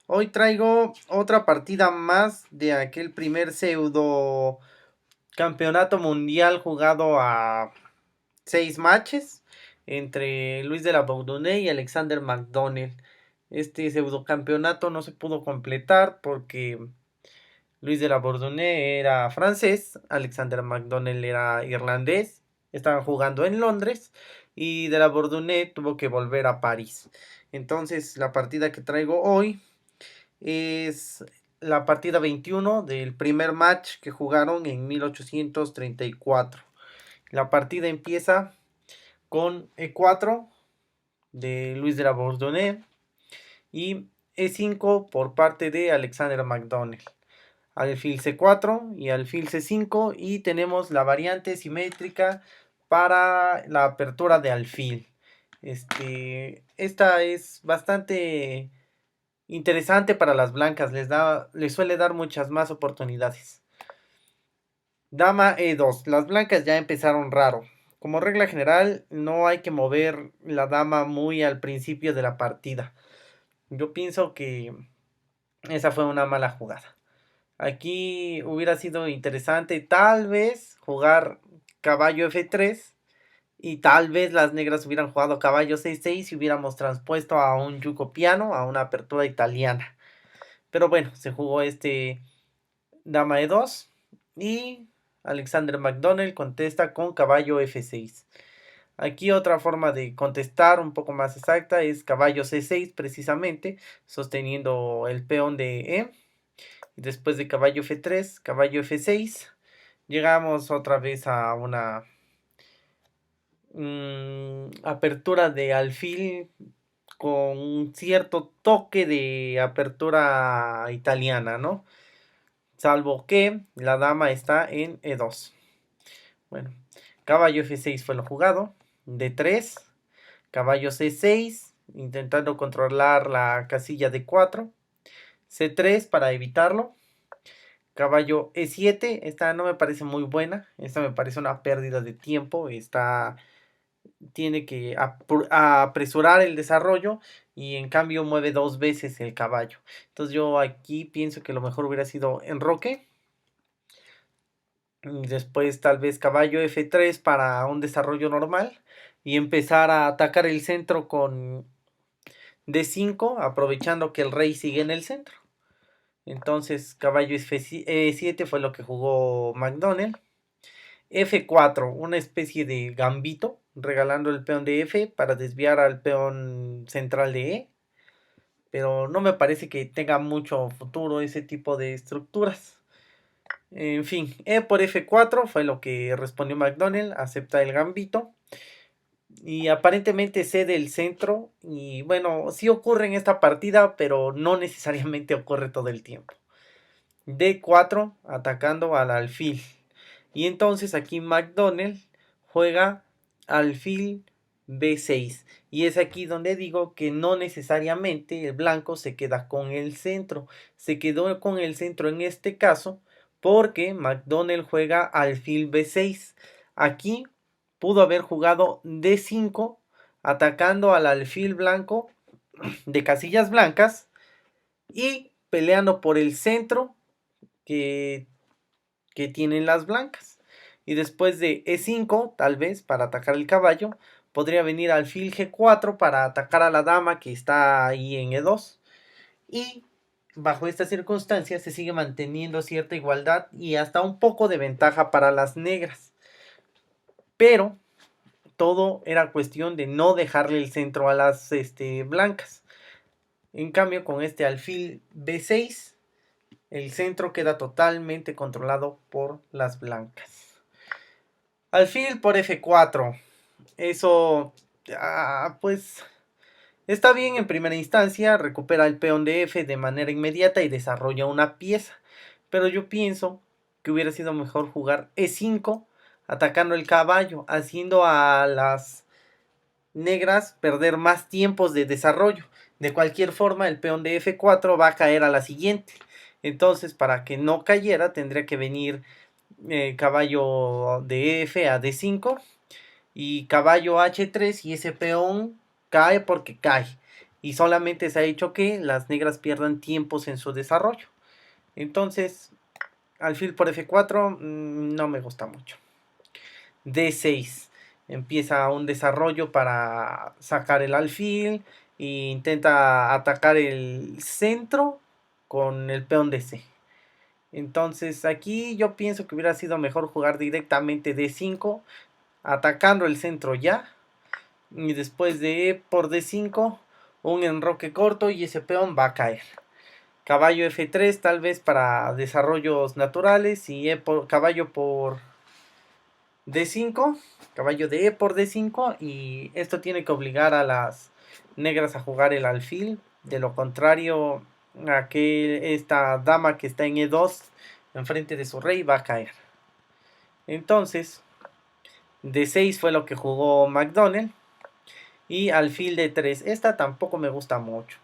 Hoy traigo otra partida más de aquel primer pseudo campeonato mundial jugado a 6 matches entre Luis de la Bourdonnais y Alexander McDonnell. Este pseudo campeonato no se pudo completar porque Luis de la Bourdonnais era francés, Alexander McDonnell era irlandés, estaban jugando en Londres y de la Bourdonnais tuvo que volver a París. Entonces la partida que traigo hoy es la partida 21 del primer match que jugaron en 1834. La partida empieza con E4 de Luis de la Bourdonnais y E5 por parte de Alexander McDonnell. Alfil C4 y alfil C5 y tenemos la variante simétrica para la apertura de alfil. Esta es bastante interesante para las blancas, les suele dar muchas más oportunidades. Dama E2, las blancas ya empezaron raro. Como regla general, no hay que mover la dama muy al principio de la partida. Yo pienso que esa fue una mala jugada. Aquí hubiera sido interesante tal vez jugar caballo F3 y tal vez las negras hubieran jugado caballo C6 y hubiéramos transpuesto a un yugo piano, a una apertura italiana. Pero bueno, se jugó dama E2 y Alexander McDonnell contesta con caballo F6. Aquí otra forma de contestar un poco más exacta es caballo C6 precisamente, sosteniendo el peón de E. Y después de caballo F3, caballo F6, llegamos otra vez a una apertura de alfil con un cierto toque de apertura italiana, ¿no? Salvo que la dama está en E2. Bueno, caballo F6 fue lo jugado. D3, caballo C6, intentando controlar la casilla D4. C3 para evitarlo. Caballo E7, esta no me parece muy buena. Esta me parece una pérdida de tiempo. Esta tiene que apresurar el desarrollo y en cambio mueve dos veces el caballo. Entonces yo aquí pienso que lo mejor hubiera sido enroque. Después tal vez caballo F3 para un desarrollo normal. Y empezar a atacar el centro con D5, aprovechando que el rey sigue en el centro. Entonces caballo F7 fue lo que jugó McDonnell. F4, una especie de gambito, regalando el peón de F para desviar al peón central de E. Pero no me parece que tenga mucho futuro ese tipo de estructuras. En fin, E por F4 fue lo que respondió McDonnell, acepta el gambito. Y aparentemente cede el centro. Y bueno, sí ocurre en esta partida, pero no necesariamente ocurre todo el tiempo. D4 atacando al alfil. Y entonces aquí McDonnell juega alfil B6. Y es aquí donde digo que no necesariamente el blanco se queda con el centro. Se quedó con el centro en este caso porque McDonnell juega alfil B6. Aquí pudo haber jugado D5 atacando al alfil blanco de casillas blancas y peleando por el centro que, que tienen las blancas. Y después de E5, tal vez, para atacar el caballo, podría venir alfil G4 para atacar a la dama que está ahí en E2. Y bajo estas circunstancias se sigue manteniendo cierta igualdad y hasta un poco de ventaja para las negras. Pero todo era cuestión de no dejarle el centro a las blancas. En cambio, con este alfil B6, el centro queda totalmente controlado por las blancas. Alfil por F4. Eso, pues, está bien en primera instancia. Recupera el peón de F de manera inmediata y desarrolla una pieza. Pero yo pienso que hubiera sido mejor jugar E5 atacando el caballo, haciendo a las negras perder más tiempos de desarrollo. De cualquier forma, el peón de F4 va a caer a la siguiente. Entonces, para que no cayera, tendría que venir caballo de F a D5 y caballo H3 y ese peón cae porque cae. y solamente se ha hecho que las negras pierdan tiempos en su desarrollo. Entonces, alfil por F4 no me gusta mucho. D6. Empieza un desarrollo para sacar el alfil e intenta atacar el centro con el peón de C. Entonces aquí yo pienso que hubiera sido mejor jugar directamente D5, atacando el centro ya. Y después de E por D5, un enroque corto y ese peón va a caer. Caballo F3 tal vez para desarrollos naturales y caballo por D5, caballo de E por D5 y esto tiene que obligar a las negras a jugar el alfil. De lo contrario, esta dama que está en E2 enfrente de su rey va a caer. Entonces, D6 fue lo que jugó McDonnell y alfil D3. Esta tampoco me gusta mucho.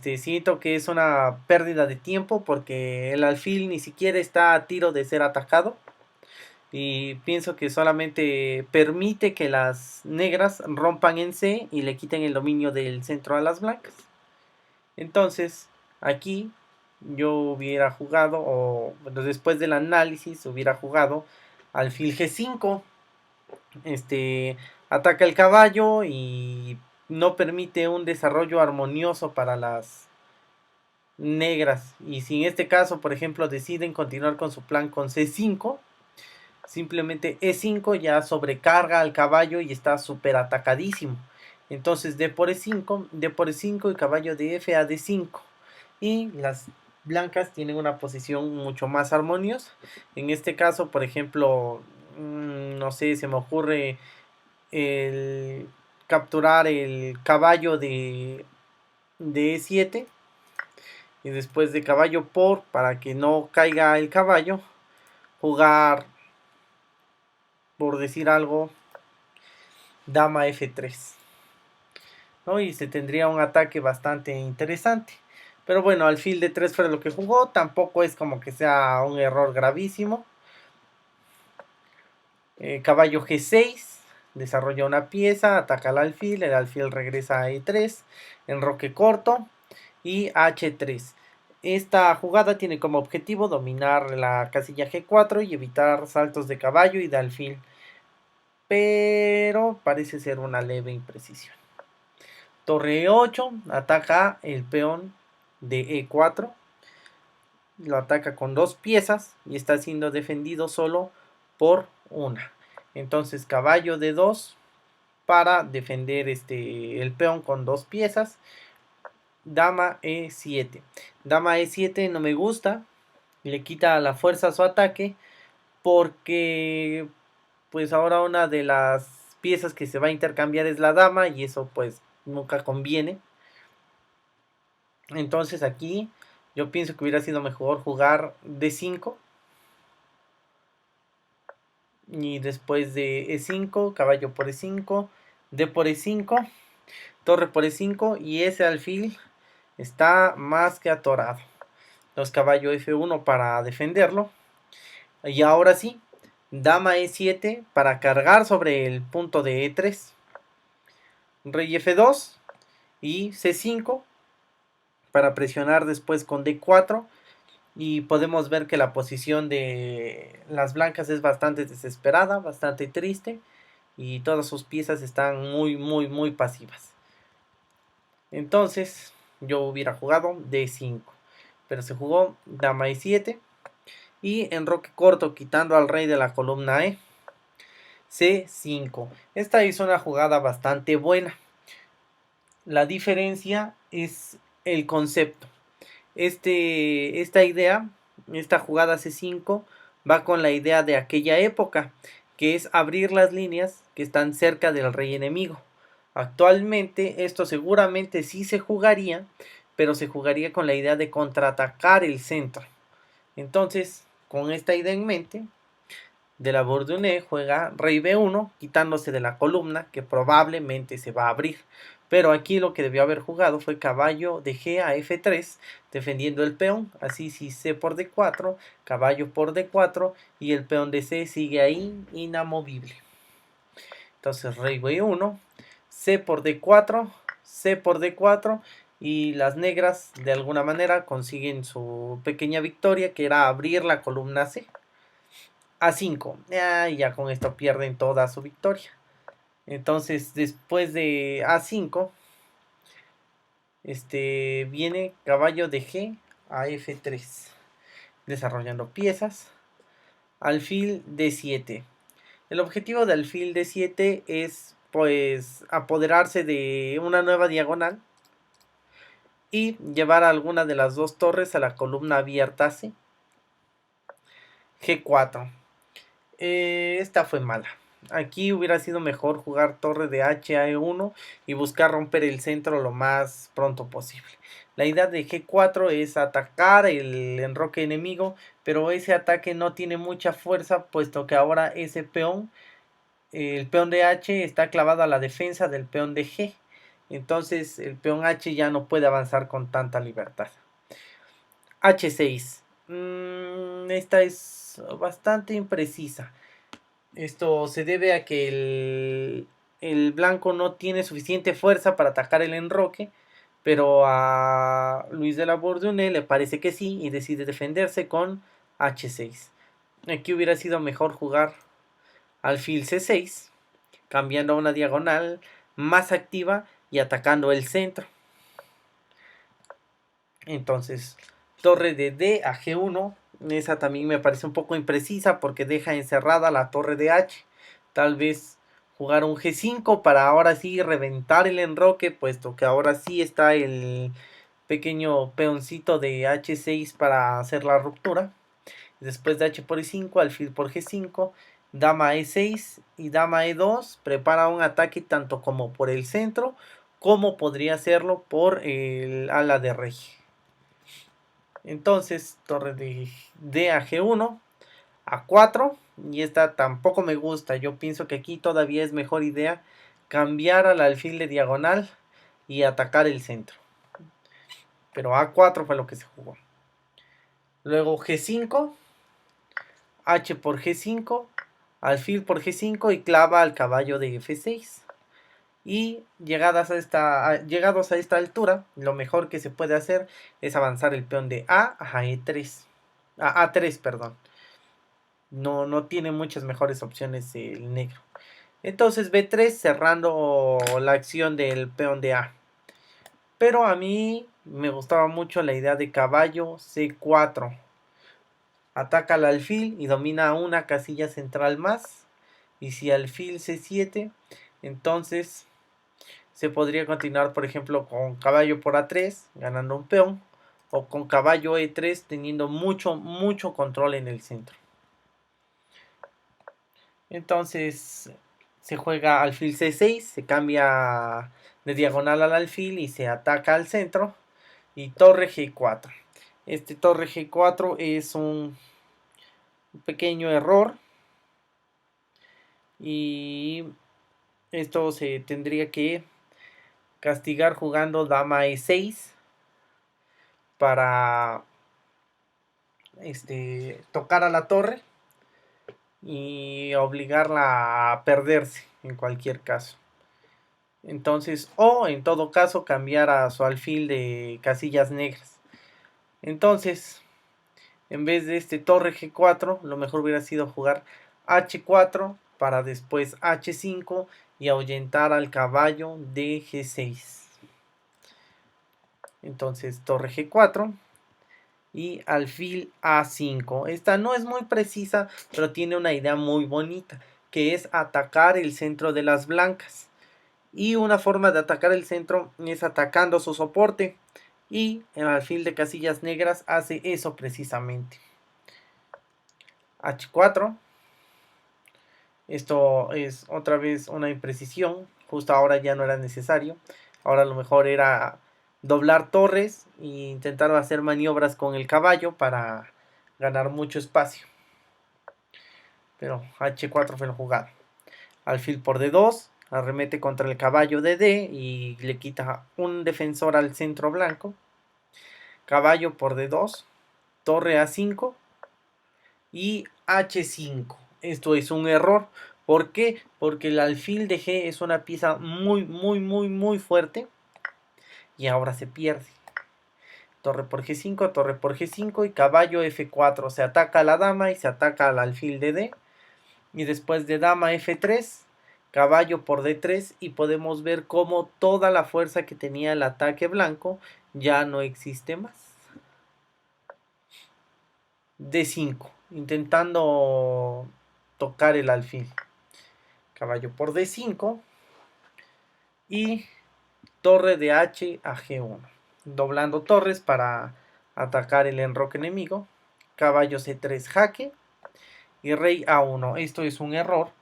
Siento que es una pérdida de tiempo porque el alfil ni siquiera está a tiro de ser atacado. Y pienso que solamente permite que las negras rompan en C y le quiten el dominio del centro a las blancas. Entonces, aquí yo hubiera jugado, o bueno, después del análisis, hubiera jugado alfil G5. Ataca el caballo y no permite un desarrollo armonioso para las negras. Y si en este caso, por ejemplo, deciden continuar con su plan con C5, simplemente E5 ya sobrecarga al caballo y está súper atacadísimo. Entonces D por E5, D por E5 y caballo de F a D5. Y las blancas tienen una posición mucho más armoniosa. En este caso, por ejemplo, no sé, se me ocurre el capturar el caballo de E7. Y después de caballo para que no caiga el caballo, jugar, por decir algo, dama F3, ¿no? Y se tendría un ataque bastante interesante. Pero bueno, alfil de 3 fue lo que jugó. Tampoco es como que sea un error gravísimo. Caballo G6. Desarrolla una pieza. Ataca al alfil. El alfil regresa a E3. Enroque corto. Y H3. Esta jugada tiene como objetivo dominar la casilla G4 y evitar saltos de caballo y de alfil. Pero parece ser una leve imprecisión. Torre E8, ataca el peón de E4. Lo ataca con 2 piezas y está siendo defendido solo por una. Entonces caballo D2 para defender el peón con 2 piezas. Dama E7. Dama E7 no me gusta. Le quita la fuerza a su ataque. Porque pues ahora una de las piezas que se va a intercambiar es la dama. Y eso pues nunca conviene. Entonces aquí yo pienso que hubiera sido mejor jugar D5. Y después de E5, caballo por E5, D por E5, torre por E5 y ese alfil está más que atorado. Los caballo F1 para defenderlo. Y ahora sí, dama E7 para cargar sobre el punto de E3. Rey F2 y C5 para presionar después con D4. Y podemos ver que la posición de las blancas es bastante desesperada, bastante triste. Y todas sus piezas están muy pasivas. Entonces yo hubiera jugado D5. Pero se jugó dama E7. Y enroque corto quitando al rey de la columna E. C5. Esta es una jugada bastante buena. La diferencia es el concepto. Esta idea, esta jugada C5 va con la idea de aquella época, que es abrir las líneas que están cerca del rey enemigo. Actualmente esto seguramente sí se jugaría, pero se jugaría con la idea de contraatacar el centro. Entonces, con esta idea en mente, de la Bourdonnais juega rey B1, quitándose de la columna que probablemente se va a abrir. Pero aquí lo que debió haber jugado fue caballo de G a F3, defendiendo el peón. Así si C por D4, caballo por D4 y el peón de C sigue ahí inamovible. Entonces rey B1, C por D4, C por D4 y las negras de alguna manera consiguen su pequeña victoria, que era abrir la columna C. A5, ya con esto pierden toda su victoria. Entonces después de A5 viene caballo de G a F3, desarrollando piezas. Alfil D7. El objetivo de alfil D7 es pues apoderarse de una nueva diagonal y llevar a alguna de las dos torres a la columna abierta C. G4. Esta fue mala. Aquí hubiera sido mejor jugar torre de H a E1 y buscar romper el centro lo más pronto posible. La idea de G4 es atacar el enroque enemigo, pero ese ataque no tiene mucha fuerza, puesto que ahora ese peón, el peón de H, está clavado a la defensa del peón de G. Entonces el peón H ya no puede avanzar con tanta libertad. H6. Esta es bastante imprecisa. Esto se debe a que el blanco no tiene suficiente fuerza para atacar el enroque, pero a Luis de la Bourdonnais le parece que sí y decide defenderse con H6. Aquí hubiera sido mejor jugar alfil C6, cambiando a una diagonal más activa y atacando el centro. Entonces, torre de D a G1. Esa también me parece un poco imprecisa porque deja encerrada la torre de H. Tal vez jugar un G5 para ahora sí reventar el enroque, puesto que ahora sí está el pequeño peoncito de H6 para hacer la ruptura. Después de H por E5, alfil por G5, dama E6 y dama E2. Prepara un ataque tanto como por el centro como podría hacerlo por el ala de rey. Entonces, torre de D a G1, A4, y esta tampoco me gusta. Yo pienso que aquí todavía es mejor idea cambiar al alfil de diagonal y atacar el centro. Pero A4 fue lo que se jugó. Luego G5, H por G5, alfil por G5 y clava al caballo de F6. Y llegados a esta altura, lo mejor que se puede hacer es avanzar el peón de A a E3. A A3, perdón. No tiene muchas mejores opciones el negro. Entonces B3 cerrando la acción del peón de A. Pero a mí me gustaba mucho la idea de caballo C4. Ataca al alfil y domina una casilla central más. Y si alfil C7, entonces se podría continuar, por ejemplo, con caballo por A3, ganando un peón. O con caballo E3, teniendo mucho control en el centro. Entonces se juega alfil C6, se cambia de diagonal al alfil y se ataca al centro. Y torre G4. Este torre G4 es un pequeño error. Y esto se tendría que castigar jugando dama E6 para tocar a la torre y obligarla a perderse en cualquier caso. Entonces, o en todo caso cambiar a su alfil de casillas negras. Entonces, en vez de torre G4, lo mejor hubiera sido jugar H4 para después H5 y ahuyentar al caballo de G6. Entonces, torre G4 y alfil A5. Esta no es muy precisa, pero tiene una idea muy bonita, que es atacar el centro de las blancas. Y una forma de atacar el centro es atacando su soporte. Y el alfil de casillas negras hace eso precisamente. H4. Esto es otra vez una imprecisión. Justo ahora ya no era necesario. Ahora lo mejor era doblar torres e intentar hacer maniobras con el caballo para ganar mucho espacio. Pero H4 fue la jugada. Alfil por D2. Arremete contra el caballo de D y le quita un defensor al centro blanco. Caballo por D2. Torre A5. Y H5. Esto es un error. ¿Por qué? Porque el alfil de G es una pieza muy fuerte. y ahora se pierde. Torre por G5, torre por G5 y caballo F4. Se ataca a la dama y se ataca al alfil de D. Y después de dama F3, caballo por D3 y podemos ver cómo toda la fuerza que tenía el ataque blanco ya no existe más. D5, intentando tocar el alfil. Caballo por D5 y torre de H a G1. Doblando torres para atacar el enroque enemigo. Caballo C3 jaque y rey A1. Esto es un error.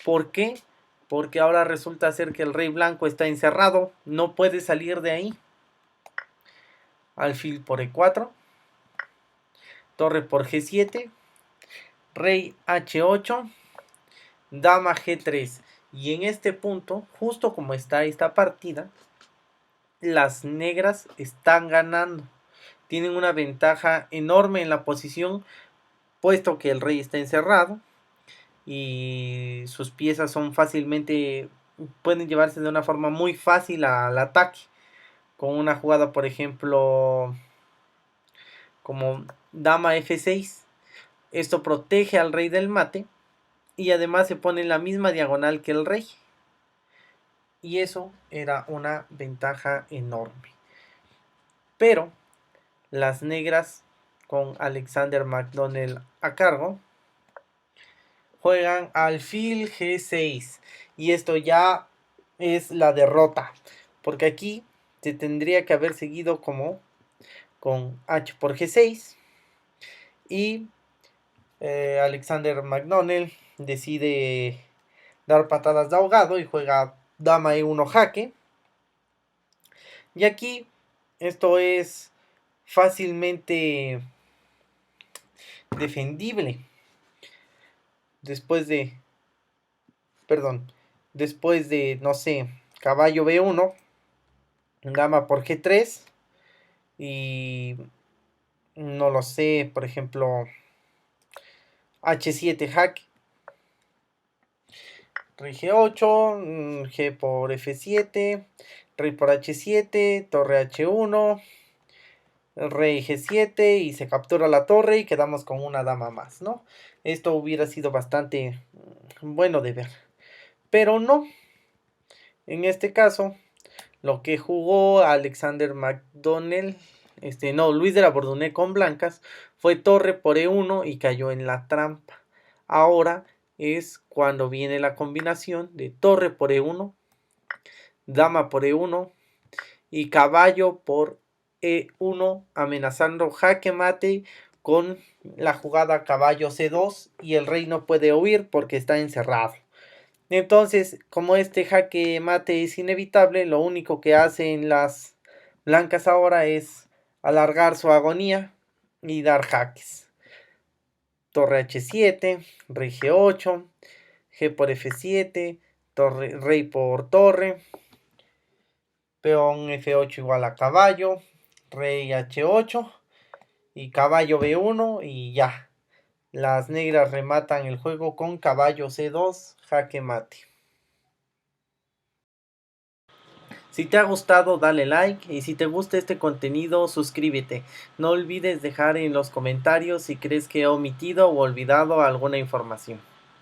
¿Por qué? Porque ahora resulta ser que el rey blanco está encerrado. No puede salir de ahí. Alfil por E4. Torre por G7. Rey H8. Dama G3. Y en este punto, justo como está esta partida, las negras están ganando. Tienen una ventaja enorme en la posición, puesto que el rey está encerrado y sus piezas son fácilmente, pueden llevarse de una forma muy fácil al ataque. Con una jugada, por ejemplo, como dama F6, esto protege al rey del mate y además se pone en la misma diagonal que el rey. Y eso era una ventaja enorme. Pero las negras, con Alexander McDonnell a cargo, juegan alfil G6. Y esto ya es la derrota. Porque aquí se tendría que haber seguido como con H por G6. Y Alexander McDonnell decide dar patadas de ahogado y juega dama E1 jaque. Y aquí esto es fácilmente defendible. Después de, no sé, caballo B1, dama por G3 y no lo sé, por ejemplo, H7 jaque, rey G8, G por F7, rey por H7, torre H1, rey G7 y se captura la torre y quedamos con una dama más, ¿no? Esto hubiera sido bastante bueno de ver, pero no. En este caso, lo que jugó Alexander McDonnell, Luis de la Bourdonnais con blancas, fue torre por E1 y cayó en la trampa. Ahora es cuando viene la combinación de torre por E1, dama por E1 y caballo por E1, amenazando jaque mate con la jugada caballo C2 y el rey no puede huir porque está encerrado. Entonces, como este jaque mate es inevitable, lo único que hacen las blancas ahora es alargar su agonía y dar jaques. Torre H7, rey G8, G por F7, rey por torre, peón F8 igual a caballo, rey H8 y caballo B1 y ya. Las negras rematan el juego con caballo C2, jaque mate. Si te ha gustado, dale like y si te gusta este contenido, suscríbete. No olvides dejar en los comentarios si crees que he omitido o olvidado alguna información.